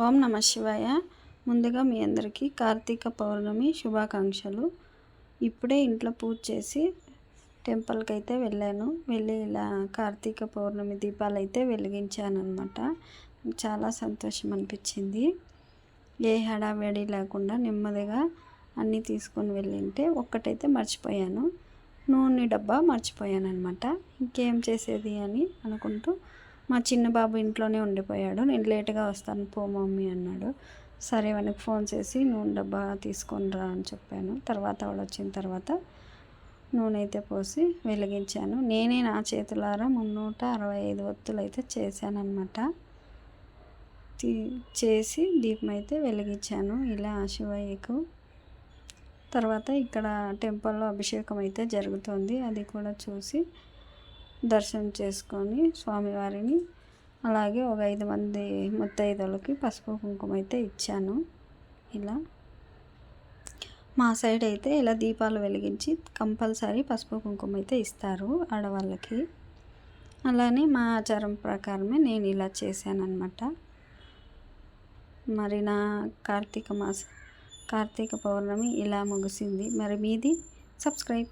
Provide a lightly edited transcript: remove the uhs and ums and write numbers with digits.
ఓం నమ శివాయ. ముందుగా మీ అందరికీ కార్తీక పౌర్ణమి శుభాకాంక్షలు. ఇప్పుడే ఇంట్లో పూజ చేసి టెంపుల్కి అయితే వెళ్ళాను. వెళ్ళి ఇలా కార్తీక పౌర్ణమి దీపాలు అయితే వెలిగించానమాట. చాలా సంతోషం అనిపించింది. ఏ హడావిడి లేకుండా నెమ్మదిగా అన్నీ తీసుకొని వెళ్ళింటే ఒక్కటైతే మర్చిపోయాను. నూనె డబ్బా మర్చిపోయాను అనమాట. ఇంకేం చేసేది అని అనుకుంటూ మా చిన్న బాబు ఇంట్లోనే ఉండిపోయాడు. నేను లేటుగా వస్తాను పో మమ్మీ అన్నాడు. సరే వానికి ఫోన్ చేసి నూనె డబ్బా తీసుకొని రా అని చెప్పాను. తర్వాత వాడు వచ్చిన తర్వాత నూనె అయితే పోసి వెలిగించాను. నేనే నా చేతులారా 365 ఒత్తులు అయితే చేశానన్నమాట. చేసి దీపం అయితే వెలిగించాను ఇలా శివయ్యకు. తర్వాత ఇక్కడ టెంపుల్లో అభిషేకం అయితే జరుగుతుంది. అది కూడా చూసి దర్శనం చేసుకొని స్వామివారిని, అలాగే ఒక 5 మంది ముత్తైదులకి పసుపు కుంకుమ అయితే ఇచ్చాను. ఇలా మా సైడ్ అయితే ఇలా దీపాలు వెలిగించి కంపల్సరీ పసుపు కుంకుమ అయితే ఇస్తారు ఆడవాళ్ళకి. అలానే మా ఆచారం ప్రకారమే నేను ఇలా చేశానన్నమాట. మరి నా కార్తీక పౌర్ణమి ఇలా ముగిసింది. మరి మీది? సబ్స్క్రైబ్.